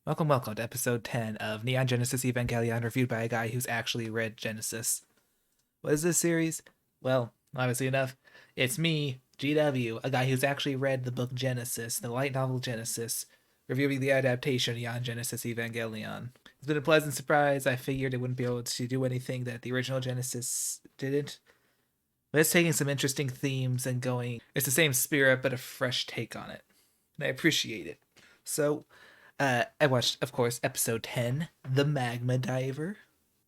Welcome to episode 10 of Neon Genesis Evangelion, reviewed by a guy who's actually read Genesis. What is this series? Well, obviously enough, it's me, GW, a guy who's actually read the book Genesis, the light novel Genesis, reviewing the adaptation of Neon Genesis Evangelion. It's been a pleasant surprise. I figured it wouldn't be able to do anything that the original Genesis didn't. But it's taking some interesting themes and going. It's the same spirit, but a fresh take on it. And I appreciate it. So, I watched, of course, episode 10, The Magma Diver,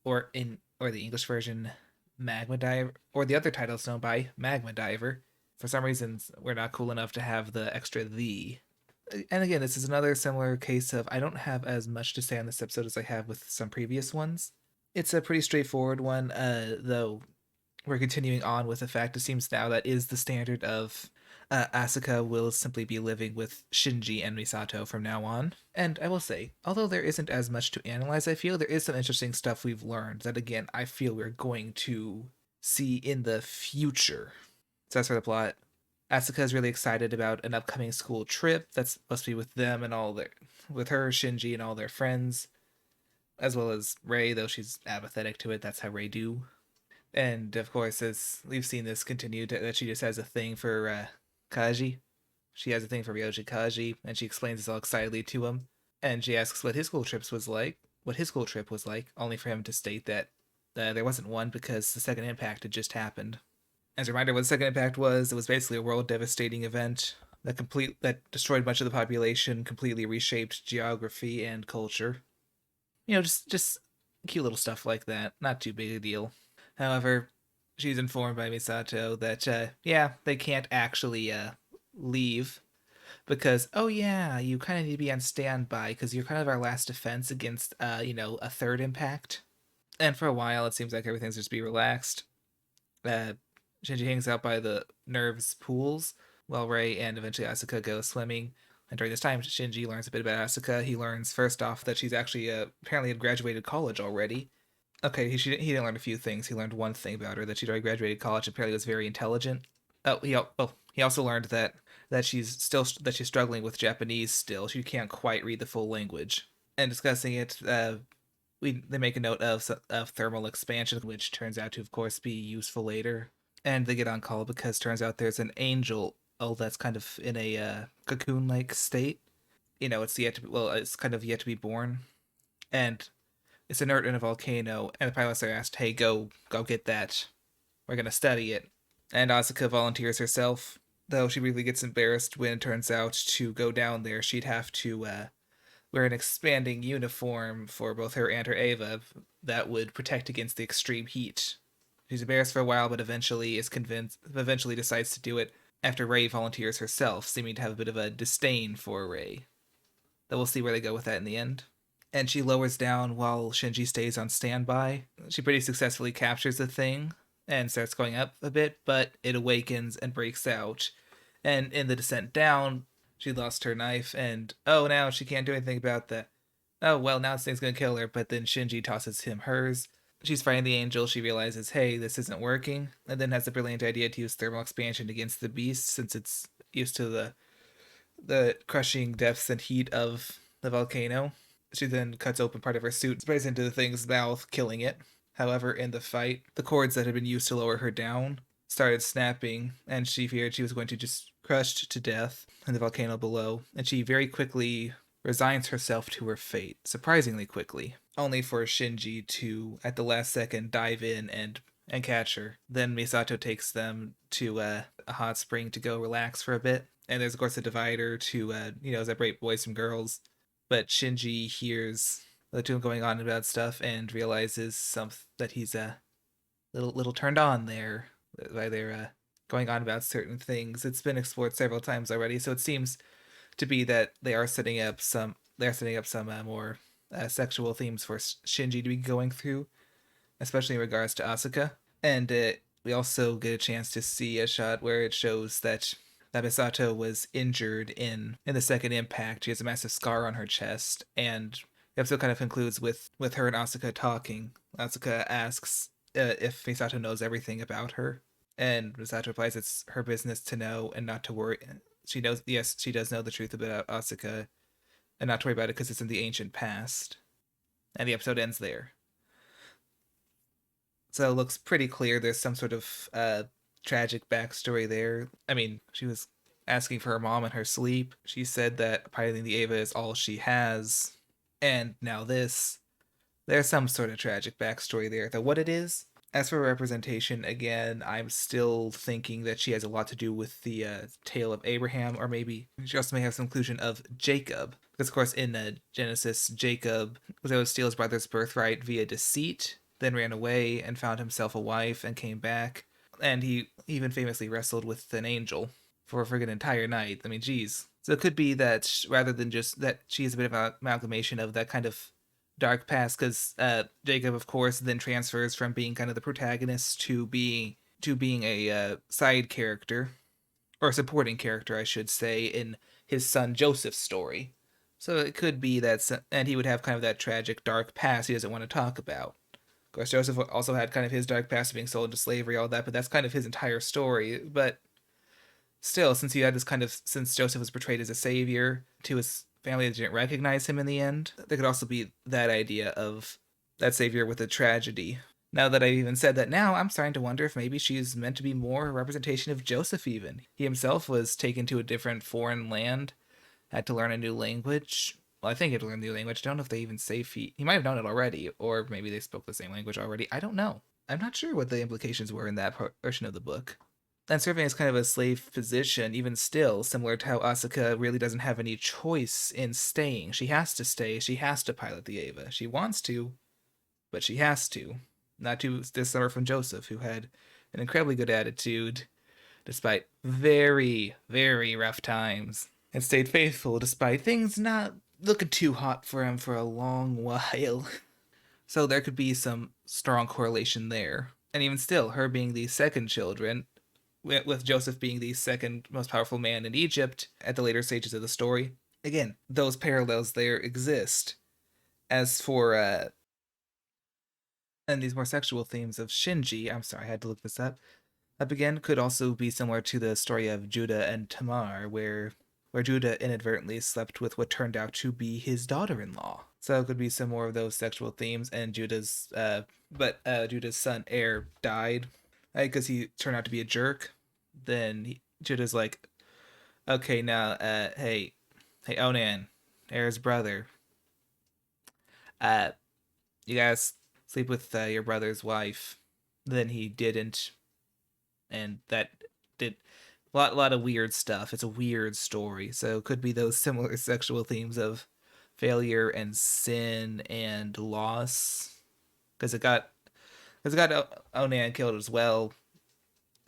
or the English version, Magma Diver, or the other title is known by Magma Diver. For some reasons, we're not cool enough to have the extra "the." And again, this is another similar case of I don't have as much to say on this episode as I have with some previous ones. It's a pretty straightforward one, though we're continuing on with the fact it seems now that is the standard of Asuka will simply be living with Shinji and Misato from now on. And I will say, although there isn't as much to analyze, I feel there is some interesting stuff we've learned that, again, I feel we're going to see in the future. So that's for the plot. Asuka is really excited about an upcoming school trip that's supposed to be with them and with her, Shinji, and all their friends, as well as Rei, though she's apathetic to it. That's how Rei do. And of course, as we've seen this continue, that she just has a thing for Kaji. She has a thing for Ryoji Kaji, and she explains this all excitedly to him. And she asks what his school trip was like, only for him to state that there wasn't one because the second impact had just happened. As a reminder, what the second impact was, it was basically a world-devastating event that destroyed much of the population, completely reshaped geography and culture. Just cute little stuff like that. Not too big a deal. However, she's informed by Misato that, yeah, they can't actually leave because, oh yeah, you kind of need to be on standby because you're kind of our last defense against, a third impact. And for a while, it seems like everything's just be relaxed. Uh, Shinji hangs out by the Nerves pools while Rei and eventually Asuka go swimming. And during this time, Shinji learns a bit about Asuka. He learns first off that she's actually apparently had graduated college already. Okay, he didn't learn a few things. He learned one thing about her, that she'd already graduated college. Apparently, was very intelligent. He also learned that she's struggling with Japanese still. She can't quite read the full language. And discussing it, they make a note of thermal expansion, which turns out to, of course, be useful later. And they get on call because turns out there's an angel. Oh, that's kind of in a cocoon-like state. It's kind of yet to be born, and it's inert in a volcano, and the pilots are asked, hey, go get that. We're gonna study it. And Asuka volunteers herself, though she really gets embarrassed when it turns out to go down there, she'd have to wear an expanding uniform for both her and her Eva that would protect against the extreme heat. She's embarrassed for a while, but eventually decides to do it after Rei volunteers herself, seeming to have a bit of a disdain for Rei. Though we'll see where they go with that in the end. And she lowers down while Shinji stays on standby. She pretty successfully captures the thing and starts going up a bit, but it awakens and breaks out. And in the descent down, she lost her knife, and oh, now she can't do anything about that. Oh, well, now this thing's gonna kill her, but then Shinji tosses him hers. She's fighting the angel. She realizes, hey, this isn't working, and then has the brilliant idea to use thermal expansion against the beast since it's used to the crushing depths and heat of the volcano. She then cuts open part of her suit, sprays into the thing's mouth, killing it. However, in the fight, the cords that had been used to lower her down started snapping, and she feared she was going to just crushed to death in the volcano below, and she very quickly resigns herself to her fate, surprisingly quickly, only for Shinji to, at the last second, dive in and catch her. Then Misato takes them to a hot spring to go relax for a bit. And there's, of course, a divider to, separate boys from girls. But Shinji hears the two going on about stuff and realizes that he's a little turned on there by their going on about certain things. It's been explored several times already, so it seems to be that they're setting up some more sexual themes for Shinji to be going through, especially in regards to Asuka. And we also get a chance to see a shot where it shows that Misato was injured in the second impact. She has a massive scar on her chest, and the episode kind of concludes with her and Asuka talking. Asuka asks if Misato knows everything about her, and Misato replies it's her business to know and not to worry. She knows, yes, she does know the truth about Asuka, and not to worry about it because it's in the ancient past. And the episode ends there. So it looks pretty clear there's some sort of tragic backstory there. I mean, she was asking for her mom in her sleep. She said that piloting the Ava is all she has. And now this. There's some sort of tragic backstory there. Though what it is, as for representation, again, I'm still thinking that she has a lot to do with the tale of Abraham, or maybe she also may have some inclusion of Jacob. Because, of course, in Genesis, Jacob was able to steal his brother's birthright via deceit, then ran away and found himself a wife and came back. And he even famously wrestled with an angel for a friggin' entire night. I mean, geez. So it could be that rather than just that she is a bit of an amalgamation of that kind of dark past, because Jacob, of course, then transfers from being kind of the protagonist to being a side character, or supporting character, I should say, in his son Joseph's story. So it could be that, and he would have kind of that tragic, dark past he doesn't want to talk about. Of course, Joseph also had kind of his dark past of being sold into slavery, all that, but that's kind of his entire story. But still, since he had this kind of, since Joseph was portrayed as a savior to his family that didn't recognize him in the end, there could also be that idea of that savior with a tragedy. Now that I've even said that, now I'm starting to wonder if maybe she's meant to be more a representation of Joseph even. He himself was taken to a different foreign land, had to learn a new language. Well, I think he had to learn a new language. I don't know if they even say he might have known it already, or maybe they spoke the same language already. I don't know. I'm not sure what the implications were in that portion of the book. And serving as kind of a slave position, even still, similar to how Asuka really doesn't have any choice in staying. She has to stay. She has to pilot the Ava. She wants to, but she has to. Not too dissimilar from Joseph, who had an incredibly good attitude despite very, very rough times, and stayed faithful despite things not looking too hot for him for a long while. So there could be some strong correlation there. And even still, her being the second children, with Joseph being the second most powerful man in Egypt at the later stages of the story. Again, those parallels there exist. As for and these more sexual themes of Shinji, I'm sorry, I had to look this up. Again, could also be similar to the story of Judah and Tamar, where Judah inadvertently slept with what turned out to be his daughter-in-law. So it could be some more of those sexual themes. And Judah's son Er died because he turned out to be a jerk. Then Judah's like, okay, now, hey, Onan, Er's brother, uh, you guys sleep with your brother's wife. Then he didn't, and that did lot of weird stuff. It's a weird story, so it could be those similar sexual themes of failure and sin and loss, because it got Onan killed as well.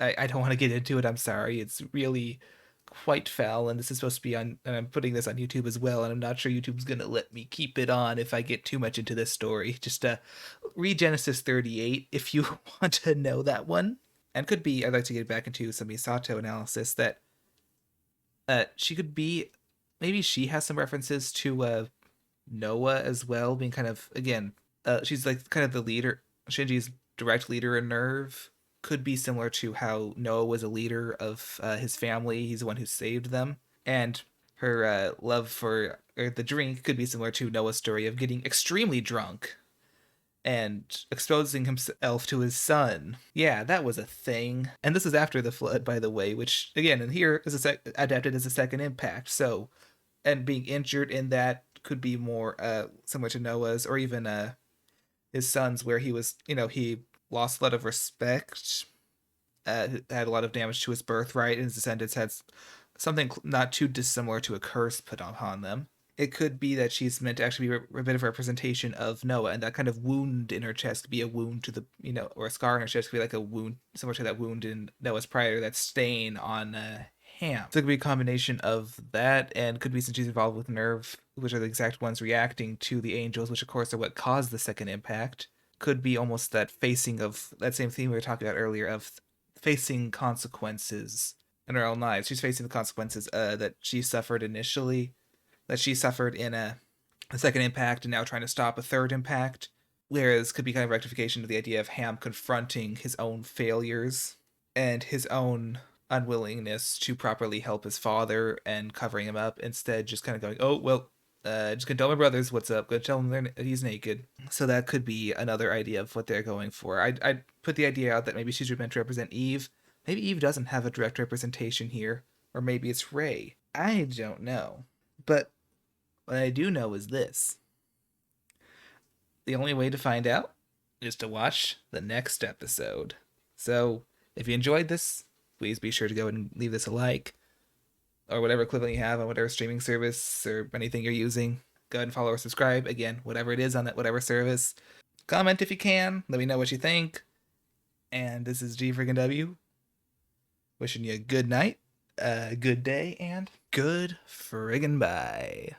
I don't want to get into it. I'm sorry. It's really quite foul, and this is supposed to be on. And I'm putting this on YouTube as well, and I'm not sure YouTube's gonna let me keep it on if I get too much into this story. Just read Genesis 38 if you want to know that one. And could be, I'd like to get back into some Misato analysis that she could be, maybe she has some references to Noah as well, being kind of, again, she's like kind of the leader, Shinji's direct leader in Nerve. Could be similar to how Noah was a leader of his family. He's the one who saved them. And her love for the drink could be similar to Noah's story of getting extremely drunk and exposing himself to his son. Yeah, that was a thing. And this is after the flood, by the way, which, again, in here is adapted as a second impact. So, and being injured in that could be more similar to Noah's, or even his son's, where he was, he lost a lot of respect, had a lot of damage to his birthright, and his descendants had something not too dissimilar to a curse put upon them. It could be that she's meant to actually be a bit of a representation of Noah, and that kind of wound in her chest could be a wound to the, or a scar in her chest could be like a wound similar to that wound in Noah's prior, that stain on Ham. So it could be a combination of that, and could be since she's involved with Nerve, which are the exact ones reacting to the angels, which of course are what caused the second impact. Could be almost that facing of that same theme we were talking about earlier of facing consequences in her own lives. She's facing the consequences that she suffered initially, that she suffered in a second impact, and now trying to stop a third impact. Whereas could be kind of rectification to the idea of Ham confronting his own failures and his own unwillingness to properly help his father and covering him up, instead just kind of going, oh, well, Just gonna tell my brothers what's up. Go tell him he's naked. So that could be another idea of what they're going for. I put the idea out that maybe she's meant to represent Eve. Maybe Eve doesn't have a direct representation here, or maybe it's Rey. I don't know. But what I do know is this: the only way to find out is to watch the next episode. So if you enjoyed this, please be sure to go and leave this a like, or whatever equivalent you have on whatever streaming service or anything you're using. Go ahead and follow or subscribe. Again, whatever it is on that whatever service. Comment if you can. Let me know what you think. And this is G friggin' W. Wishing you a good night, a good day, and good friggin' bye.